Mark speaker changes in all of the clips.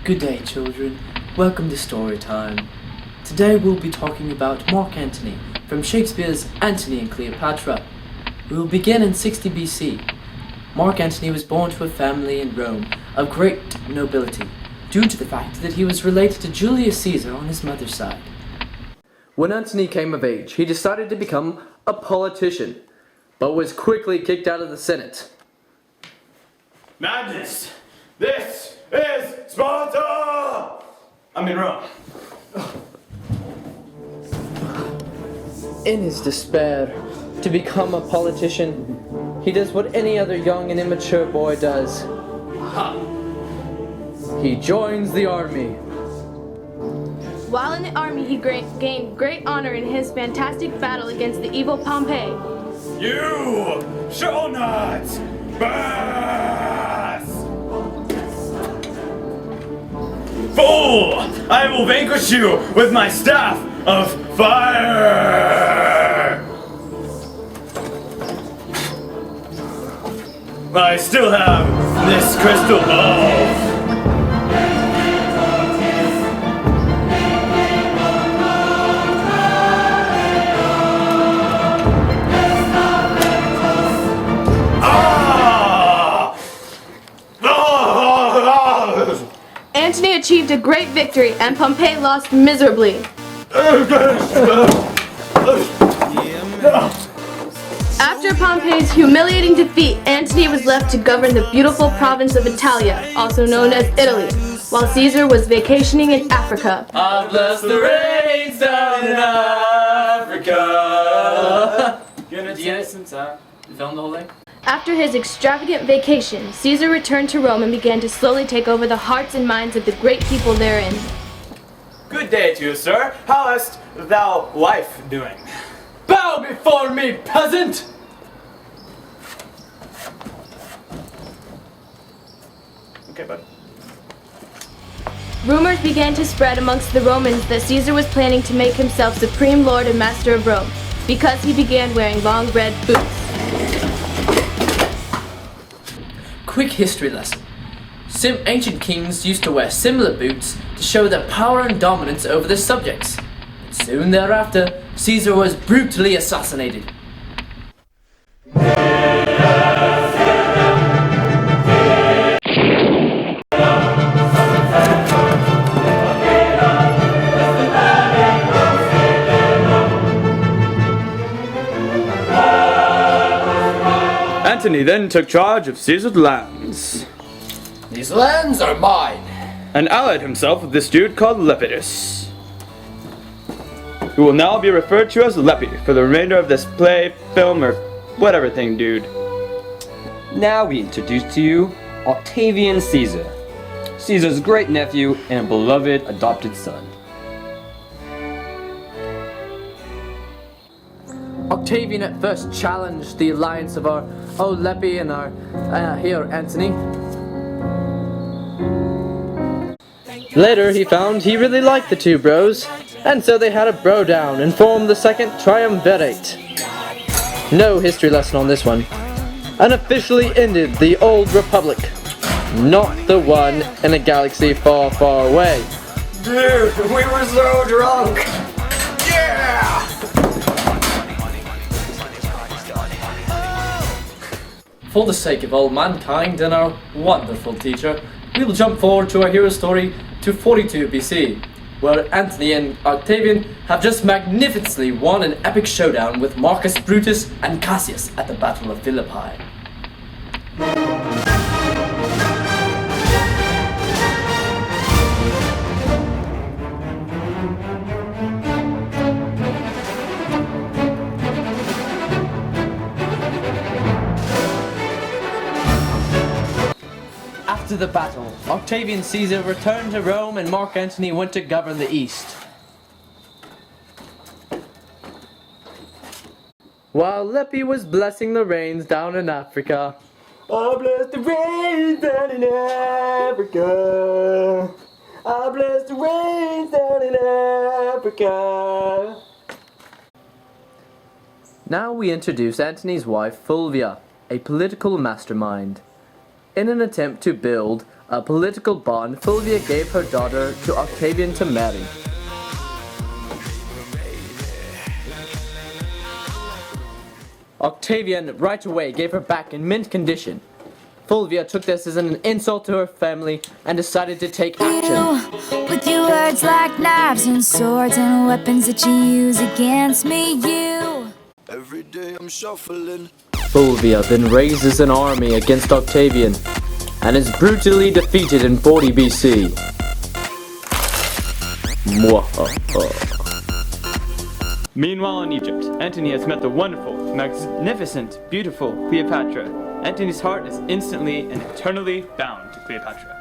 Speaker 1: Good day, children. Welcome to story time. Today we'll be talking about Mark Antony from Shakespeare's Antony and Cleopatra. We will begin in 60 BC. Mark Antony was born to a family in Rome of great nobility, due to the fact that he was related to Julius Caesar on his mother's side.
Speaker 2: When Antony came of age, he decided to become a politician, but was quickly kicked out of the Senate.
Speaker 3: Madness! This is Sparta! I'm in Rome.
Speaker 2: In his despair to become a politician, he does what any other young and immature boy does. He joins the army.
Speaker 4: While in the army, he gained great honor in his fantastic battle against the evil Pompey.
Speaker 3: You shall not pass! Fool! I will vanquish you with my staff of fire! I still have this crystal ball.
Speaker 4: Antony achieved a great victory, and Pompey lost miserably. After Pompey's humiliating defeat, Antony was left to govern the beautiful province of Italia, also known as Italy, while Caesar was vacationing in Africa.
Speaker 2: I bless the rains down in Africa. Do you get it since you filmed the whole thing?
Speaker 4: After his extravagant vacation, Caesar returned to Rome and began to slowly take over the hearts and minds of the great people therein.
Speaker 3: Good day to you, sir. How hast thou life doing?
Speaker 2: Bow before me, peasant!
Speaker 3: Okay, bud.
Speaker 4: Rumors began to spread amongst the Romans that Caesar was planning to make himself supreme lord and master of Rome, because he began wearing long red boots.
Speaker 1: Quick history lesson. Ancient kings used to wear similar boots to show their power and dominance over their subjects. Soon thereafter, Caesar was brutally assassinated.
Speaker 3: Antony then took charge of Caesar's lands,
Speaker 2: These lands are mine.
Speaker 3: and allied himself with this dude called Lepidus, who will now be referred to as Leppy for the remainder of this play, film, or whatever thing, dude.
Speaker 5: Now we introduce to you Octavian Caesar, Caesar's great nephew and beloved adopted son.
Speaker 2: Octavian at first challenged the alliance of our Leppy and our here Antony. Later he found he really liked the two bros, and so they had a bro down and formed the second triumvirate. No history lesson on this one. And officially ended the old republic. Not the one in a galaxy far, far away.
Speaker 3: Dude, we were so drunk! Yeah!
Speaker 1: For the sake of all mankind and our wonderful teacher, we will jump forward to our hero story to 42 BC, where Antony and Octavian have just magnificently won an epic showdown with Marcus Brutus and Cassius at the Battle of Philippi. After the battle, Octavian Caesar returned to Rome and Mark Antony went to govern the East.
Speaker 2: While Leppy was blessing the rains down in Africa.
Speaker 3: I bless the rains down in Africa. I bless the rains down in Africa.
Speaker 2: Now we introduce Antony's wife, Fulvia, a political mastermind. In an attempt to build a political bond, Fulvia gave her daughter to Octavian to marry. Octavian right away gave her back in mint condition. Fulvia took this as an insult to her family and decided to take action.
Speaker 6: With your words like knives and swords and weapons that you use against me, you.
Speaker 7: Every day I'm shuffling.
Speaker 2: Fulvia then raises an army against Octavian and is brutally defeated in 40 BC.
Speaker 3: Meanwhile in Egypt, Antony has met the wonderful, magnificent, beautiful Cleopatra. Antony's heart is instantly and eternally bound to Cleopatra.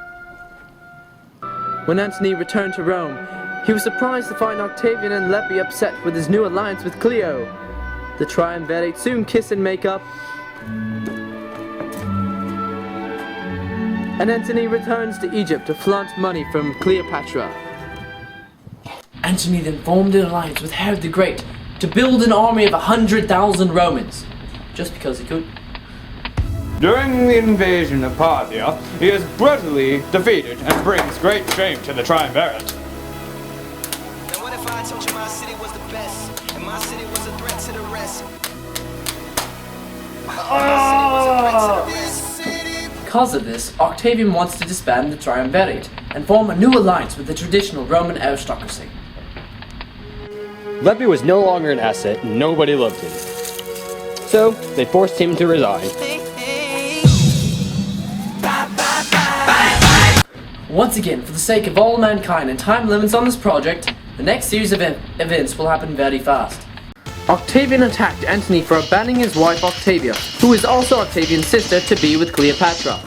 Speaker 2: When Antony returned to Rome, he was surprised to find Octavian and Lepi upset with his new alliance with Cleo. The triumvirate soon kiss and make up, and Antony returns to Egypt to flaunt money from Cleopatra.
Speaker 1: Antony then formed an alliance with Herod the Great to build an army of 100,000 Romans, just because he could.
Speaker 3: During the invasion of Parthia, he is brutally defeated and brings great shame to the triumvirate.
Speaker 7: Now what if I told you my city was the best, and my city was a threat to the rest?
Speaker 1: Because of this, Octavian wants to disband the triumvirate and form a new alliance with the traditional Roman aristocracy.
Speaker 5: Lepi was no longer an asset, and nobody loved him. So, they forced him to resign.
Speaker 1: Once again, for the sake of all mankind and time limits on this project, the next series of events will happen very fast.
Speaker 2: Octavian attacked Antony for abandoning his wife Octavia, who is also Octavian's sister, to be with Cleopatra.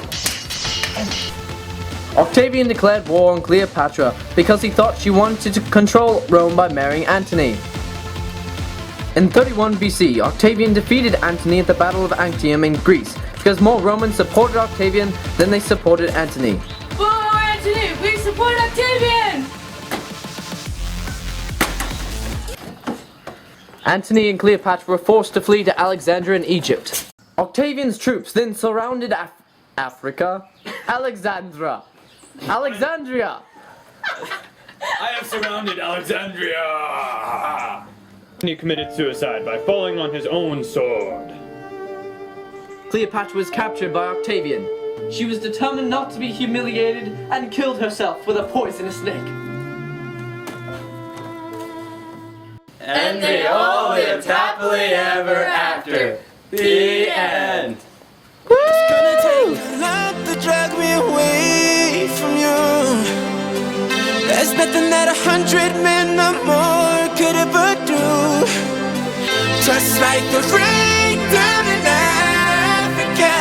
Speaker 2: Octavian declared war on Cleopatra because he thought she wanted to control Rome by marrying Antony. In 31 BC, Octavian defeated Antony at the Battle of Actium in Greece because more Romans supported Octavian than they supported Antony.
Speaker 4: Boo, Antony! We support Octavian!
Speaker 2: Antony and Cleopatra were forced to flee to Alexandria in Egypt. Octavian's troops then surrounded Africa. Alexandria!
Speaker 3: I have surrounded Alexandria! He committed suicide by falling on his own sword.
Speaker 2: Cleopatra was captured by Octavian. She was determined not to be humiliated and killed herself with a poisonous snake.
Speaker 3: And they all lived happily ever after. The end.
Speaker 7: It's gonna take a lot to drag me away from you. There's nothing that 100 men or more could ever do. Just like the rain down in Africa.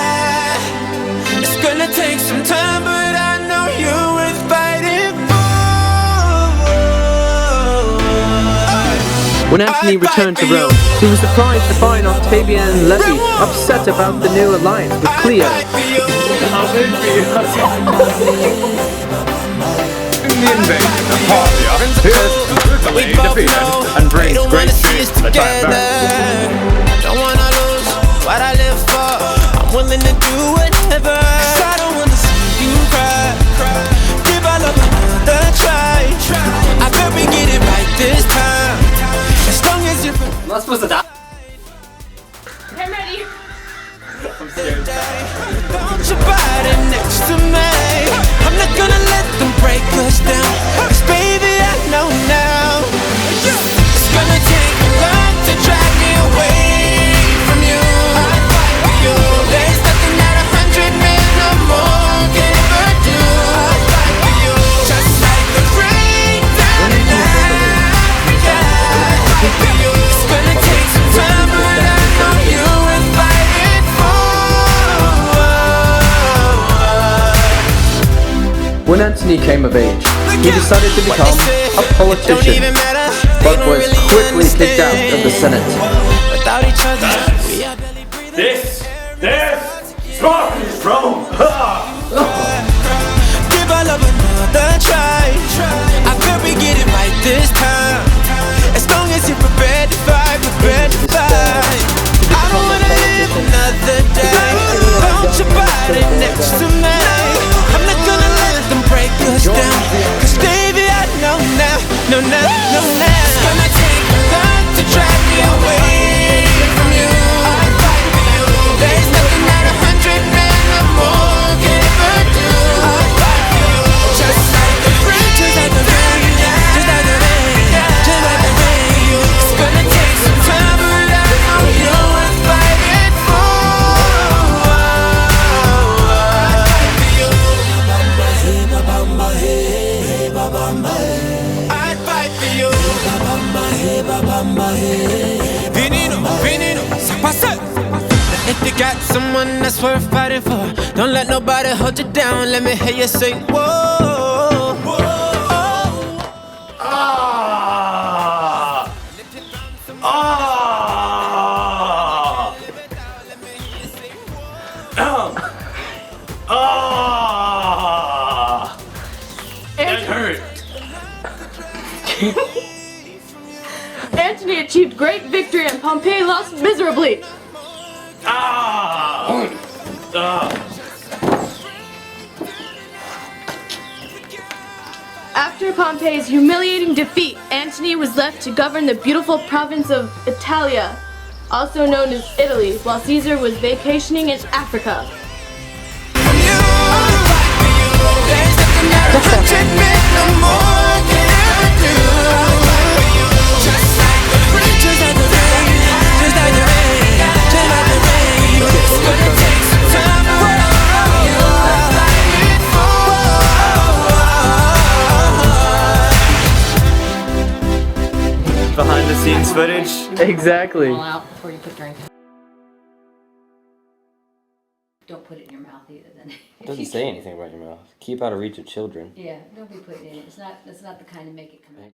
Speaker 7: It's gonna take some time, but I know you're worth fighting for.
Speaker 2: When Antony returned to Rome, he was surprised to find Octavian and Lepi upset about the new alliance with Cleo.
Speaker 3: In the invasion of Parthia, he is brutally defeated and brings great shame to the triumvirate.
Speaker 7: Don't wanna lose what I live for. I'm willing to do whatever. 'Cause I don't wanna see you cry. Give our love another try. I bet we get it right this time. As long as you're
Speaker 4: I'm ready.
Speaker 7: don't you body next to me. I'm not gonna let them break us down. 'Cause baby, I know now. It's gonna take a lot to drag me away from you. I'd fight for you. There's nothing that 100 men or more can ever do. I'd fight for you. Just like the rain down in Africa. I'd fight for you. It's gonna take some time, but I know you will fight it for.
Speaker 2: When Antony came of age, he decided to become a politician, but was quickly kicked out of the Senate.
Speaker 7: Without each other, we are barely breathing.
Speaker 3: This Spartans Rome!
Speaker 7: Give our love another try. I bet we get it right this time. As long as you're prepared to fight, prepared to fight. I don't wanna live another day. Don't you body next to me. I'm not gonna no, no, no, no. It's gonna take a lot to drive me away from you. I'd fight for you. There's nothing that 100 men or more can ever do. I'd fight for you. Just like the rain, just like the rain, just like the rain, just like the rain. It's gonna take some time, but I know you're worth fighting for. I'd fight for you. Veneno, veneno, pasa. If you got someone that's worth fighting for, don't let nobody hold you down. Let me hear you say, whoa, whoa.
Speaker 3: Ah! Ah! Ah! That hurt.
Speaker 4: Antony achieved great victory and Pompey lost miserably.
Speaker 3: Ah! Ah!
Speaker 4: After Pompey's humiliating defeat, Antony was left to govern the beautiful province of Italia, also known as Italy, while Caesar was vacationing in Africa.
Speaker 3: Behind the scenes footage.
Speaker 2: Exactly.
Speaker 8: All out before you put drink. Don't put it in your mouth either. Then
Speaker 5: It doesn't say anything about your mouth. Keep out of reach of children.
Speaker 8: yeah, don't be putting it in. It's not. That's not the kind to make it come out.